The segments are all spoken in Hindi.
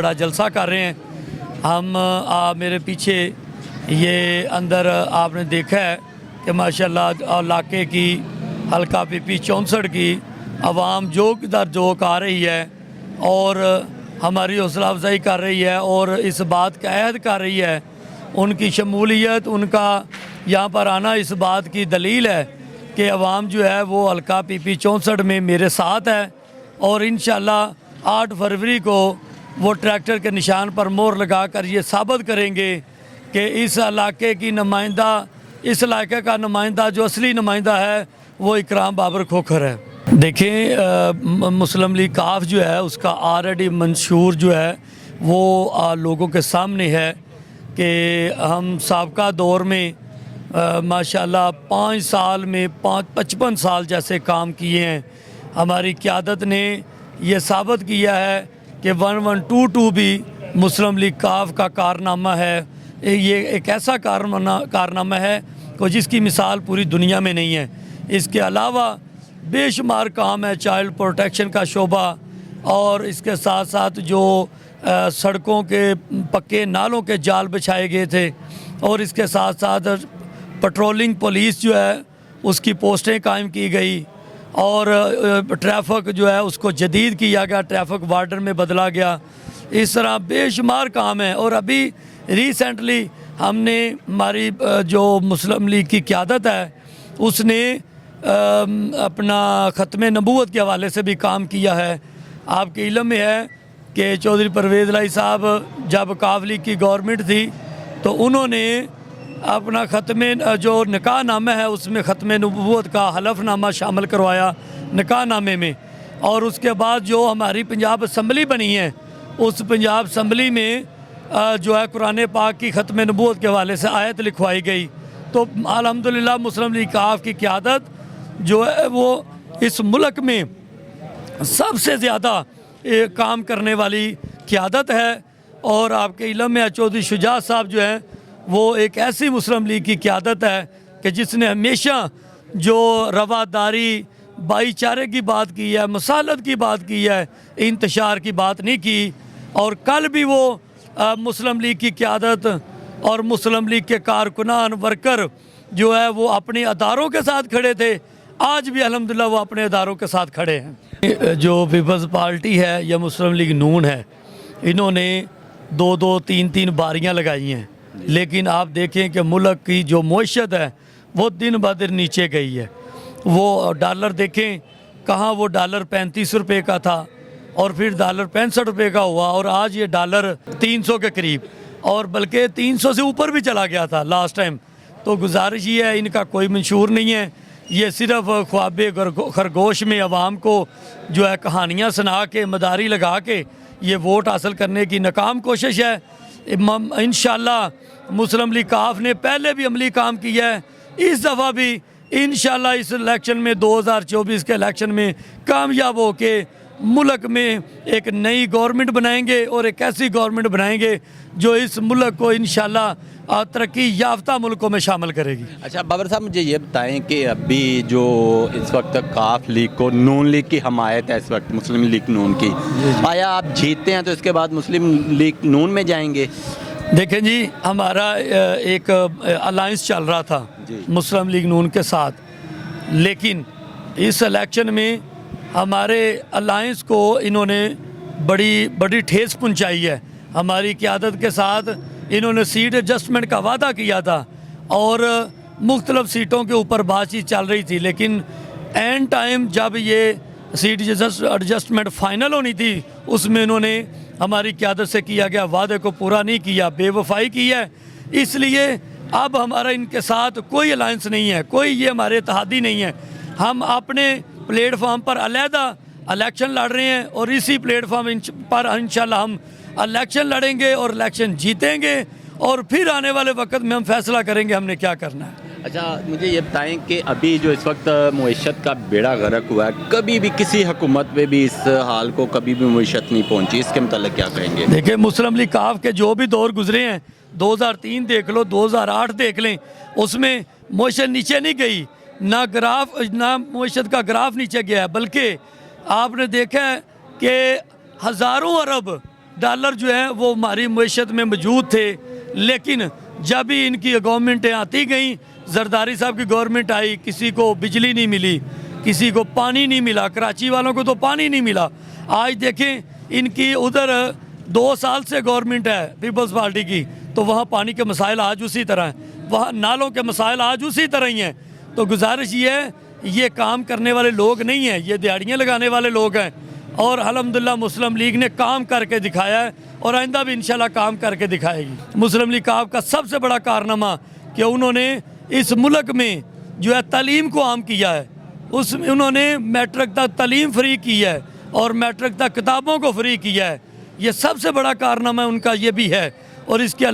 बड़ा जलसा कर रहे हैं हम। मेरे पीछे ये अंदर आपने देखा है कि माशाल्लाह इलाके की हल्का PP 64 की आवाम जो दर जोक आ रही है और हमारी हौसला अफजाई कर रही है और इस बात का अहद कर रही है। उनकी शमूलियत, उनका यहाँ पर आना इस बात की दलील है कि अवाम जो है वो हल्का PP 64 में मेरे साथ है और इंशाल्लाह 8 फरवरी को वो ट्रैक्टर के निशान पर मोहर लगाकर ये साबित करेंगे कि इस इलाके की नुमाइंदा, इस इलाके का नुमाइंदा जो असली नुमाइंदा है वो इकराम बाबर खोखर है। देखें मुस्लिम लीग काफ जो है उसका ऑलरेडी मंशूर जो है वो लोगों के सामने है कि हम साबका दौर में माशाल्लाह 5 साल में 55 साल जैसे काम किए हैं। हमारी क़यादत ने यह साबित किया है कि 1122 भी मुस्लिम लीग काफ का कारनामा है। ये एक ऐसा कारनामा है को जिसकी मिसाल पूरी दुनिया में नहीं है। इसके अलावा बेशुमार काम है, चाइल्ड प्रोटेक्शन का शोबा और इसके साथ साथ जो सड़कों के पक्के नालों के जाल बिछाए गए थे और इसके साथ साथ पेट्रोलिंग पुलिस जो है उसकी पोस्टें कायम की गई और ट्रैफिक जो है उसको जदीद किया गया, ट्रैफिक वार्डन में बदला गया। इस तरह बेशुमार काम है। और अभी रिसेंटली हमने हमारी जो मुस्लिम लीग की क़यादत है उसने अपना ख़त्म नबूवत के हवाले से भी काम किया है। आपके इल्म में है कि चौधरी परवेज़ लाई साहब जब काफ लीग की गवर्नमेंट थी तो उन्होंने अपना ख़त्म जो निकाह नामा है उसमें ख़त्म नबूवत का हलफनामा शामिल करवाया निकाह नामे में। और उसके बाद जो हमारी पंजाब असम्बली बनी है उस पंजाब असम्बली में जो है कुरान पाक की ख़त्म नबूवत के हवाले से आयत लिखवाई गई। तो अल्हम्दुलिल्लाह मुस्लिम लीग काफ की क़यादत जो है वो इस मुल्क में सबसे ज़्यादा काम करने वाली क़यादत है। और आपके इल्म में चौधरी शुजात साहब जो हैं वो एक ऐसी मुस्लिम लीग की क़यादत है कि जिसने हमेशा जो रवादारी, भाईचारे की बात की है, मसालत की बात की है, इंतशार की बात नहीं की। और कल भी वो मुस्लिम लीग की क़यादत और मुस्लिम लीग के कारकुनान वर्कर जो है वो अपने अदारों के साथ खड़े थे। आज भी अल्हम्दुलिल्लाह वो अपने अदारों के साथ खड़े हैं। जो पीपल्स पार्टी है या मुस्लिम लीग नून है, इन्होंने 2-2, 3-3 बारियां लगाई हैं, लेकिन आप देखें कि मुल्क की जो मईशत है वो दिन ब दिन नीचे गई है। वो डॉलर देखें कहाँ वो डॉलर 35 रुपये का था और फिर डॉलर 65 रुपये का हुआ और आज ये डॉलर 300 के करीब और बल्कि 300 से ऊपर भी चला गया था लास्ट टाइम। तो गुजारिश ये है, इनका कोई मंशूर नहीं है, ये सिर्फ ख्वाब खरगोश में अवाम को जो है कहानियाँ सुना के, मदारी लगा के ये वोट हासिल करने की नाकाम कोशिश है। इंशाल्लाह मुस्लिम लीग काफ ने पहले भी अमली काम किया है, इस दफ़ा भी इंशाल्लाह इस इलेक्शन में 2024 के इलेक्शन में कामयाब हो के मुल्क में एक नई गवर्नमेंट बनाएंगे और एक ऐसी गवर्नमेंट बनाएंगे जो इस मुल्क को इंशाल्लाह तरक्की याफ्ता मुल्कों में शामिल करेगी। अच्छा बाबर साहब, मुझे ये बताएं कि अभी जो इस वक्त काफ लीग को नून लीग की हमायत है इस वक्त मुस्लिम लीग नून की, आया आप जीतते हैं तो इसके बाद मुस्लिम लीग नून में जाएंगे? देखें जी, हमारा एक अलायंस चल रहा था मुस्लिम लीग नून के साथ, लेकिन इस इलेक्शन में हमारे अलायंस को इन्होंने बड़ी ठेस पहुंचाई है। हमारी क़यादत के साथ इन्होंने सीट एडजस्टमेंट का वादा किया था और मुख्तलिफ सीटों के ऊपर बातचीत चल रही थी, लेकिन एंड टाइम जब ये सीट एडजस्टमेंट फ़ाइनल होनी थी उसमें इन्होंने हमारी क़यादत से किया गया वादे को पूरा नहीं किया, बेवफाई की है। इसलिए अब हमारा इनके साथ कोई अलायंस नहीं है, कोई ये हमारे इत्तेहादी नहीं है। हम अपने प्लेटफॉर्म पर अलहदा इलेक्शन लड़ रहे हैं और इसी प्लेटफॉर्म पर इंशाल्लाह हम इलेक्शन लड़ेंगे और इलेक्शन जीतेंगे और फिर आने वाले वक्त में हम फैसला करेंगे हमने क्या करना है। अच्छा मुझे ये बताएं कि अभी जो इस वक्त मईशत का बेड़ा गर्क हुआ है, कभी भी किसी हुकूमत में भी इस हाल को कभी भी मईशत नहीं पहुंची, इसके मतलब क्या कहेंगे? देखिए, मुस्लिम लीग काफ के जो भी दौर गुजरे हैं, 2003 देख लो, 2008 देख लें, उसमें मईशत नीचे नहीं गई, ना मईशत का ग्राफ नीचे गया है, बल्कि आपने देखा है कि हज़ारों अरब डॉलर जो है वो हमारी मईशत में मौजूद थे। लेकिन जब भी इनकी गवर्नमेंटें आती गईं, जरदारी साहब की गवर्नमेंट आई, किसी को बिजली नहीं मिली, किसी को पानी नहीं मिला, कराची वालों को तो पानी नहीं मिला। आज देखें इनकी उधर 2 साल से गवर्नमेंट है पीपल्स पार्टी की, तो वहाँ पानी के मसाइल आज उसी तरह हैं, वहाँ नालों के मसाइल आज उसी तरह ही हैं। तो गुजारिश ये है, ये काम करने वाले लोग नहीं हैं, ये दिहाड़ियाँ लगाने वाले लोग हैं। और अल्हम्दुलिल्लाह मुस्लिम लीग ने काम करके दिखाया है और आइंदा भी इंशाल्लाह काम करके दिखाएगी। मुस्लिम लीग का सबसे बड़ा कारनामा कि उन्होंने इस मुल्क में जो है तालीम को आम किया है, उसमें उन्होंने मैट्रिक तक तालीम फ्री की है और मैट्रिक तक किताबों को फ्री किया है। ये सबसे बड़ा कारनामा उनका ये भी है। और इसके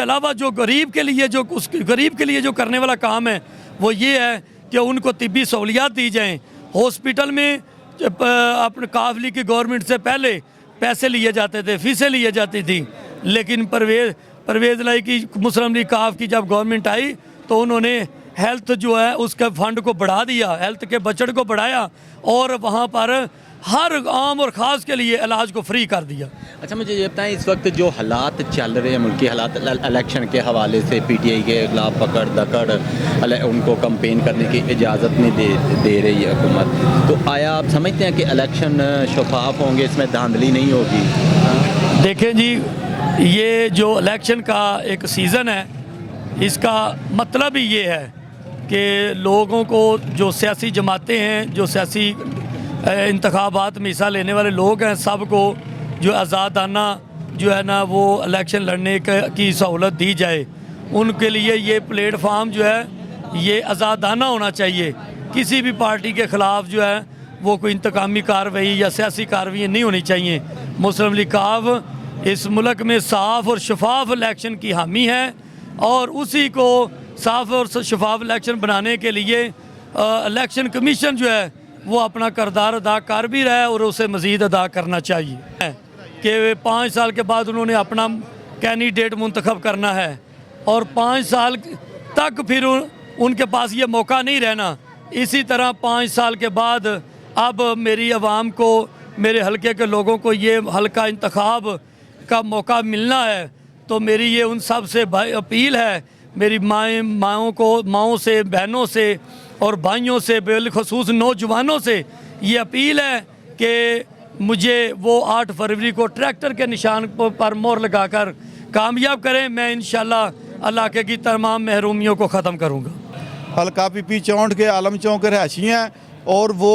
अलावा जो गरीब के लिए जो करने वाला काम है वो ये है कि उनको तिब्बी सहूलियात दी जाएँ। हॉस्पिटल में अपने काफ लीग की गवर्नमेंट से पहले पैसे लिए जाते थे, फीसें लिए जाती थी, लेकिन परवेज़ लाई की मुस्लिम लीग काफ की जब गवर्नमेंट आई तो उन्होंने हेल्थ जो है उसके फंड को बढ़ा दिया, हेल्थ के बजट को बढ़ाया और वहाँ पर हर आम और ख़ास के लिए इलाज को फ्री कर दिया। अच्छा, मुझे ये बताएं, इस वक्त जो हालात चल रहे हैं, मुल्की हालात, इलेक्शन के हवाले से पीटीआई के खिलाफ पकड़ दकड़, उनको कंपेन करने की इजाज़त नहीं दे रही है हुकूमत, तो आया आप समझते हैं कि इलेक्शन शफाफ होंगे, इसमें धांधली नहीं होगी? देखें जी, ये जो इलेक्शन का एक सीज़न है, इसका मतलब ही ये है कि लोगों को, जो सियासी जमातें हैं, जो सियासी इंतखाबात में हिस्सा लेने वाले लोग हैं, सबको जो आज़ादाना जो है ना वो इलेक्शन लड़ने की सहूलत दी जाए। उनके लिए ये प्लेटफार्म जो है ये आज़ादाना होना चाहिए। किसी भी पार्टी के ख़िलाफ़ जो है वो कोई इंतकामी कार्रवाई या सियासी कार्रवाई नहीं होनी चाहिए। मुस्लिम लीग काफ इस मुल्क में साफ़ और शफाफ इलेक्शन की हामी है और उसी को साफ़ और शफाफ इलेक्शन बनाने के लिए इलेक्शन कमीशन जो है वो अपना किरदार अदा कर भी रहा है और उसे मज़ीद अदा करना चाहिए कि 5 साल के बाद उन्होंने अपना कैंडिडेट मुंतखब करना है और 5 साल तक फिर उनके पास ये मौका नहीं रहना। इसी तरह 5 साल के बाद अब मेरी आवाम को, मेरे हलके के लोगों को ये हलका इंतखाब का मौका मिलना है, तो मेरी ये उन सब से अपील है, मेरी माओं से, बहनों से और भाइयों से, बिलखसूस नौजवानों से ये अपील है कि मुझे वो 8 फरवरी को ट्रैक्टर के निशान पर मोहर लगाकर कामयाब करें। मैं इंशाल्लाह इलाके की तमाम महरूमियों को ख़त्म करूँगा। हल्का पीपी 64 के आलम चौक के रहायशी हैं और वो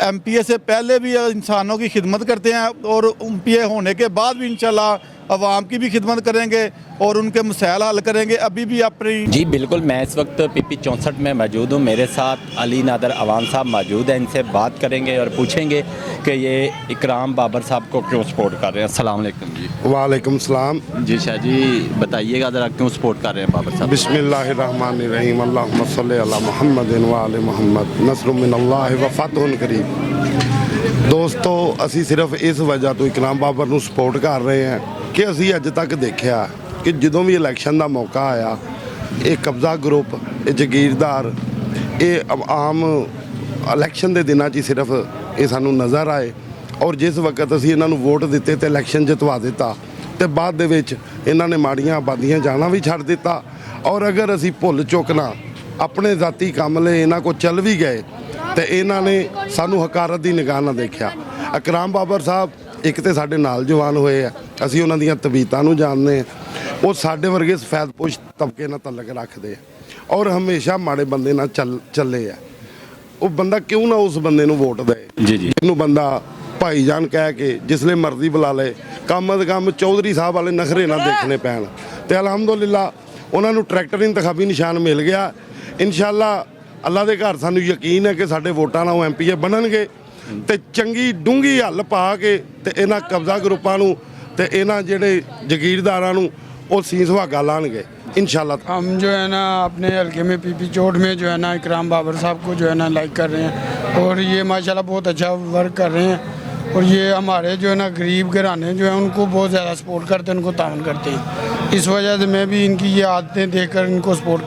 एमपीए से पहले भी इंसानों की खिदमत करते हैं और एमपीए होने के बाद भी इंशाल्लाह अवाम की भी खिदमत करेंगे और उनके मसाइल हल करेंगे। अभी भी अपनी जी बिल्कुल, मैं इस वक्त पीपी 64 में मौजूद हूँ। मेरे साथ अली नादर अवान साहब मौजूद हैं, इनसे बात करेंगे और पूछेंगे कि ये इकराम बाबर साहब को क्यों सपोर्ट कर रहे हैं। अस्सलाम वालेकुम जी। वालेकुम सलाम जी शाह जी, बताइएगा ज़रा क्यों सपोर्ट कर रहे हैं बाबर साहब? बिस्मिल्लाहिर्रहमानिर्रहीम, अल्लाहुम्मा सल्ली अला मुहम्मदिन व आले मुहम्मद, नस्रुम मिनल्लाहि व फतहुन करीब। दोस्तों, ਅਸੀਂ ਸਿਰਫ ਇਸ ਵਜ੍ਹਾ ਤੋਂ ਇਕਰਾਮ ਬਾਬਰ ਨੂੰ ਸਪੋਰਟ ਕਰ ਰਹੇ ਹਾਂ ਕਿ ਅਸੀਂ ਅੱਜ ਤੱਕ ਦੇਖਿਆ ਕਿ ਜਦੋਂ ਵੀ ਇਲੈਕਸ਼ਨ ਦਾ ਮੌਕਾ ਆਇਆ, ਇਹ ਕਬਜ਼ਾ ਗਰੁੱਪ, ਇਹ ਜਗੀਰਦਾਰ, ਇਹ ਆਮ ਇਲੈਕਸ਼ਨ ਦੇ ਦਿਨਾਂ 'ਚ ਸਿਰਫ ਇਹ ਸਾਨੂੰ ਨਜ਼ਰ ਆਏ ਔਰ ਜਿਸ ਵਕਤ ਅਸੀਂ ਇਹਨਾਂ ਨੂੰ ਵੋਟ ਦਿੱਤੇ ਤੇ ਇਲੈਕਸ਼ਨ ਜਿਤਵਾ ਦਿੱਤਾ ਤੇ ਬਾਅਦ ਦੇ ਵਿੱਚ ਇਹਨਾਂ ਨੇ ਮਾੜੀਆਂ ਆਬਾਦੀਆਂ ਜਾਣਾ ਵੀ ਛੱਡ ਦਿੱਤਾ ਔਰ ਅਗਰ ਅਸੀਂ ਭੁੱਲ ਚੁੱਕਣਾ ਆਪਣੇ ਜ਼ਾਤੀ ਕੰਮ ਲਈ ਇਹਨਾਂ ਕੋ ਚੱਲ ਵੀ ਗਏ ਤੇ ਇਹਨਾਂ ਨੇ ਸਾਨੂੰ ਹਕਾਰਤ ਦੀ ਨਿਗਾਹ ਨਾਲ ਦੇਖਿਆ। ਇਕਰਾਮ ਬਾਬਰ ਸਾਹਿਬ ਇੱਕ ਤੇ ਸਾਡੇ ਨਾਲ ਜਵਾਨ ਹੋਏ ਆ, ਅਸੀਂ ਉਹਨਾਂ ਦੀਆਂ ਤਬੀਅਤਾਂ ਨੂੰ ਜਾਣਦੇ ਹਾਂ, ਉਹ ਸਾਡੇ ਵਰਗੇ ਸਫੈਦਪੋਸ਼ ਤਬਕੇ ਨਾਲ ਤਲਕ ਰੱਖਦੇ ਆ ਔਰ ਹਮੇਸ਼ਾ ਮਾੜੇ ਬੰਦੇ ਨਾਲ ਚੱਲੇ ਆ। ਉਹ ਬੰਦਾ ਕਿਉਂ ਨਾ ਉਸ ਬੰਦੇ ਨੂੰ ਵੋਟ ਦੇ ਜੀ ਜੀ, ਜਿਹਨੂੰ ਬੰਦਾ ਭਾਈਜਾਨ ਕਹਿ ਕੇ ਜਿਸਲੇ ਮਰਜ਼ੀ ਬੁਲਾ ਲੇ, ਕੰਮ ਅਦ ਕੰਮ ਚੌਧਰੀ ਸਾਹਿਬ ਵਾਲੇ ਨਖਰੇ ਨਾ ਦੇਖਣੇ ਪੈਣ। ਤੇ ਅਲਹਮਦੁਲਿਲਾ ਉਹਨਾਂ ਨੂੰ ਟਰੈਕਟਰ ਇੰਤਖਾਬੀ ਨਿਸ਼ਾਨ ਮਿਲ ਗਿਆ। ਇਨਸ਼ਾਅੱਲਾ ਅੱਲਾ ਦੇ ਘਰ ਸਾਨੂੰ ਯਕੀਨ ਹੈ ਕਿ ਸਾਡੇ ਵੋਟਾਂ ਨਾਲ ਉਹ ਐਮਪੀਏ ਬਣਨਗੇ ਤੇ ਚੰਗੀ ਡੂੰਗੀ ਹੱਲ ਪਾ ਕੇ ਤੇ ਇਹਨਾਂ ਕਬਜ਼ਾ ਗਰੁੱਪਾਂ ਨੂੰ ਤੇ ਇਹਨਾਂ ਜਿਹੜੇ ਜਗੀਰਦਾਰਾਂ ਨੂੰ ਉਹ ਸੀਸ ਸੁਹਾਗਾ ਲਾਣਗੇ इंशाल्लाह। हम जो है ना अपने हल्के में पीपी चोट में जो है ना इकराम बाबर साहब को जो है ना लाइक कर रहे हैं और ये माशाल्लाह बहुत अच्छा वर्क कर रहे हैं और ये हमारे जो है ना गरीब घराने जो है उनको बहुत ज़्यादा सपोर्ट करते हैं, उनको तावन करते हैं। इस वजह से मैं भी इनकी ये आदतें देखकर इनको सपोर्ट